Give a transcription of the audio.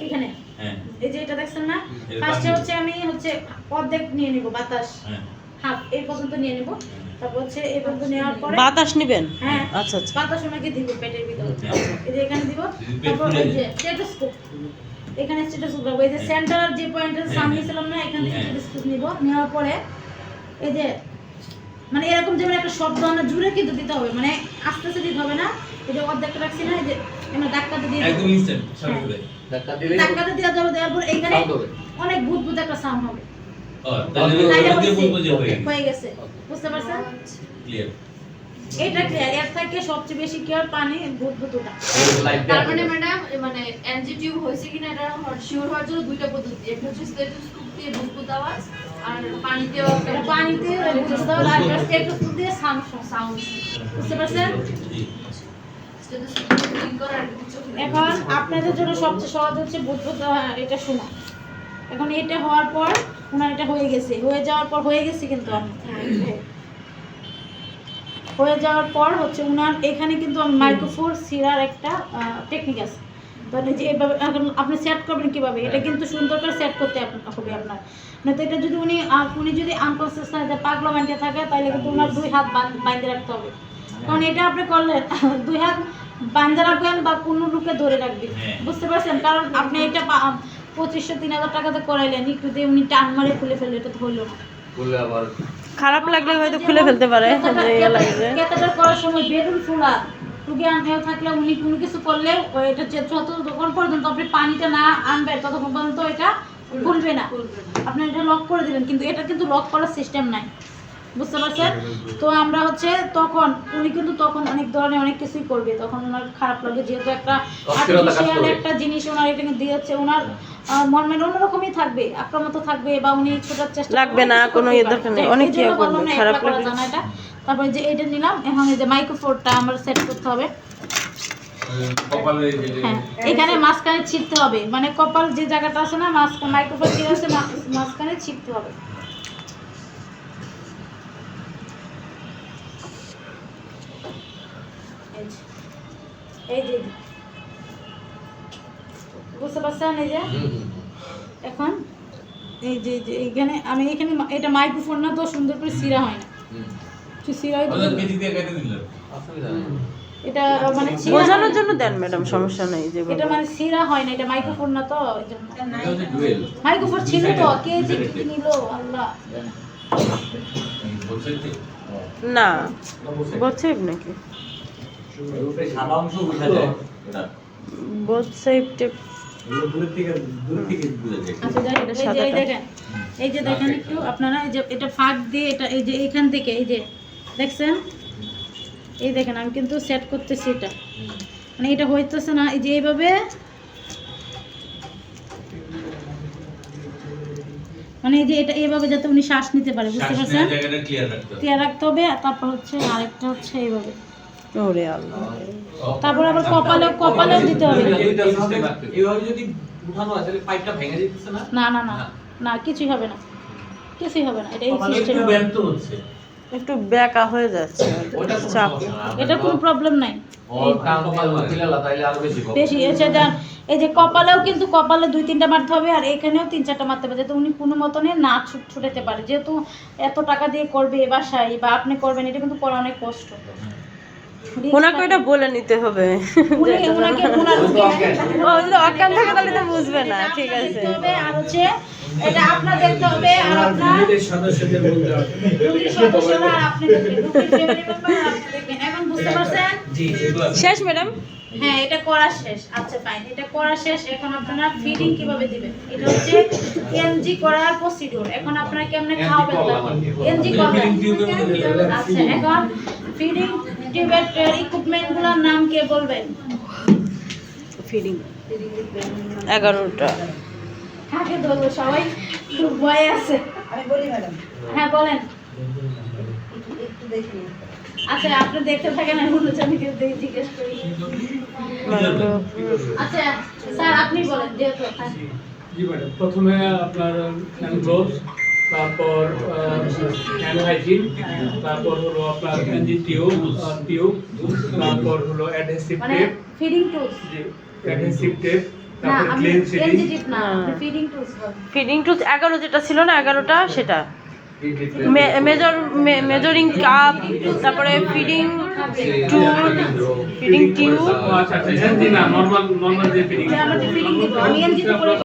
এখানে এই যে এটা দেখছেন না, ফার্স্টে হচ্ছে আমি হচ্ছে অর্ধেক নিয়ে নিব বাতাস, হাফ এই পর্যন্ত নিয়ে নিব। তারপর হচ্ছে এই পর্যন্ত নেওয়ার পরে বাতাস নেবেন? হ্যাঁ আচ্ছা আচ্ছা, বাতাস ওনাকে দিব পেটের ভিতরে, এই যে এখানে দিব। তারপর এই যে স্টেথোস্কোপ, এখানে স্টেথোস্কোপ রাখবো। এই যে সেন্টার যে পয়েন্টের সামনে ছিলাম না, এখান থেকে স্টেথোস্কোপ নিব। নেওয়ার পরে এই যে মানে এরকম যেমন একটা শব্দ না, জুড়ে কিন্তু দিতে হবে, মানে আস্তে আস্তে দিতে হবে না। এই যে অর্ধেকটা রাখছি না, এই যে আমরা ধাক্কাতে দিয়ে একদম ইনস্ট্যান্ট সাথে করে ধাক্কাতে দেওয়া যাবে। দেওয়ার পর এখানে অনেক ভূত একটা সাউন্ড হবে। তাহলে হয়ে গেছে, বুঝতে পারছেন? ক্লিয়ার। এটা ক্লিয়ার। এর থেকে সবচেয়ে বেশি কি আর পানি ভূতটা। তার মানে ম্যাডাম মানে এনজি টিউব হইছে কিনা এটা শিওর হওয়ার জন্য দুইটা পদ্ধতি, একটা হচ্ছে স্টেথোস্কোপ দিয়ে বুদবুদ আওয়াজ, আর পানিতে বুঝতে পারছেন? আর স্টেথোস্কোপ দিয়ে সাউন্ড, বুঝতে পারছেন? স্টেথোস্কোপ লিংক করা আর কিছু না। এখন আপনাদের জন্য সবচেয়ে সহজ হচ্ছে বুদবুদ এটা শোনা। এখন এটা হওয়ার পর ওনার এটা হয়ে গেছে, হয়ে যাওয়ার পর হয়ে গেছে কিন্তু হয়ে যাওয়ার পর হচ্ছে ওনার এখানে কিন্তু মাইক্রোফোন সিরার একটা টেকনিক আছে। মানে যে এইভাবে এখন আপনি সেট করবেন কীভাবে, এটা কিন্তু সুন্দর করে সেট করতে হবে আপনার। নয়তো এটা যদি উনি যদি আনকনসিয়াস থাকে, পাগলা বানিয়ে থাকে, তাহলে কিন্তু ওনার দুই হাত বাঁধে রাখতে হবে। কারণ এটা আপনি করলেন দুই হাত বাঁধে রাখবেন বা কোনো রূপে ধরে রাখবেন, বুঝতে পারছেন? কারণ আপনি এটা 2500-3000 টাকাতে করাইলেন, একটু দিয়ে উনি টান মারে খুলে ফেললে, এটা তো হইল না। খারাপ লাগলে হয়তো খুলে ফেলতে পারে। ক্যাথেটার করার সময় বেলুন ফোলা রুগী আনতেও থাকলে উনি কোনো কিছু করলে এটা যতক্ষণ পর্যন্ত আপনি পানিটা না আনবেন ততক্ষণ পর্যন্ত এটা খুলবে না। আপনি এটা লক করে দিলেন, কিন্তু এটা কিন্তু লক করার সিস্টেম নাই, বুঝতে পারছেন? তো আমরা হচ্ছে তখন উনি কিন্তু তখন অনেক ধরনের অনেক কিছুই করবে, তখন ওনার খারাপ লাগবে, যেহেতু একটা আর্টিফিশিয়াল একটা জিনিস ওনার এখানে দিয়েছে, ওনার মন মানে অন্যরকমই থাকবে, আক্রান্ত থাকবে, বা উনি ছোটার চেষ্টা লাগবে না, কোনো দরকার নেই, অনেক কি করবে, খারাপ লাগবে না এটা। তারপরে যে এইটা নিলাম, এখন এই যে মাইক্রোফোনটা আমরা সেট করতে হবে। হ্যাঁ, এখানে মাঝখানে ছিটতে হবে, মানে কপাল যে জায়গাটা আছে না, মাইক্রোফোন যে আছে মাঝখানে ছিটতে হবে। এই যে বুঝতে পারছেন? এই যে এখন এই যে এইখানে আমি এখানে এটা মাইক্রোফোন না, তো সুন্দর করে সিরা হয় না, সিরাই এটা মানে বোঝানোর জন্য দেন ম্যাডাম, সমস্যা নেই। যে এটা মানে সিরা হয় না, এটা মাইক্রোফোন না, তো এইজন্য মাইক্রোফোন ছিল তো কে যে কি নিল আল্লাহ না বলছে নাকি সাদা অংশ বুঝা যায় বোথ সাইড টেপ। আচ্ছা দেখেন, এই যে দেখেন একটু আপনারা, এই যে এটা ফাঁক দিয়ে এটা এই যে এইখান থেকে এই যে দেখছেন, এই দেখেন আমি কিন্তু সেট করতেছি, এটা মানে এটা হইতেছে না, এই যে এইভাবে মানে এই যে এটা এইভাবে যাতে উনি শ্বাস নিতে পারে, বুঝতে পারছেন? জায়গাটা ক্লিয়ার রাখতে হবে। আর তারপর হচ্ছে আরেকটা হচ্ছে এইভাবে, ওরে আল্লাহ, তারপর আবার কপালেও দিতে হবে। এইভাবে যদি উঠানো হয় তাহলে পাইপটা ভেঙে যেতেছে না? না না না না, কিছুই হবে না, কিছুই হবে না, এটা এই সিস্টেম একটু ব্যর্থ হচ্ছে, একটু ব্যাকা হয়ে যাচ্ছে, চাপ। এটা কোনো প্রবলেম নাই। ও কাম কপাল দিলালা তাইলে আরো বেশি বেশি এসে যান। এই যে কপালেও কিন্তু কপালে 2-3টা মারতে হবে, আর এখানেও 3-4টা মারতে হবে, যাতে উনি কোনো মতনে না ছুটাতে পারে। যেহেতু এত টাকা দিয়ে করবে এ বাসায় বা আপনি করবেন, এটা কিন্তু করা অনেক কষ্ট। ওনাকে ওটা বলে নিতে হবে, অজ্ঞান থাকে তাহলে তো বুঝবে না। ঠিক আছে, আর হচ্ছে এটা আপনার দেখতে হবে, আর আপনার সদস্যদের বলতে হবে, রোগীর সদস্যরা আর আপনি দেখবেন, রোগীর ফ্যামিলি মেম্বার আর আপনি দেখবেন। এখন বুঝতে পারছেন? জি এগুলো শেষ ম্যাডাম? হ্যাঁ, এটা করা শেষ। আচ্ছা ফাইন, এটা করা শেষ। এখন আপনারা ফিডিং কিভাবে দিবেন, এটা হচ্ছে এনজি করার প্রসিডিউর। এখন আপনারা কেমনে খাওয়াবেন, এনজি করবেন। আচ্ছা, এখন ফিডিং টিউবের ইকুইপমেন্টগুলোর নাম কে বলবেন? ফিডিং 11টা। কাকে ধরবো, সবাই খুব ভয়ে আছে। আমি বলি ম্যাডাম, হ্যাঁ বলেন। একটু দেখি। আচ্ছা, আপনি দেখতে থাকেন, আমি বলছি আমি জিজ্ঞেস করি। আচ্ছা স্যার আপনি বলেন, যেহেতু জি ম্যাডাম, প্রথমে আপনার হ্যান্ড গ্লোভস, তারপর হ্যান্ড হাইজিন, তারপর হলো আপনার এনজি টিউব, তারপর হলো অ্যাডহেসিভ মানে টেপ, ফিডিং টুলস। জি অ্যাডহেসিভ টেপ, না তারপর আমি ক্লিন সিটিং, এনজিটিভ না হ্যাঁ। ফিডিং টুলস ফিডিং টুলস 11 যেটা ছিল না 11টা সেটা মেজারিং কাপ, তারপরে ফিডিং টুল, ফিডিং টিউব। আচ্ছা আচ্ছা, না নরমাল যে ফিডিং আমরা ফিডিং দিব আমি এনজিটিভ করে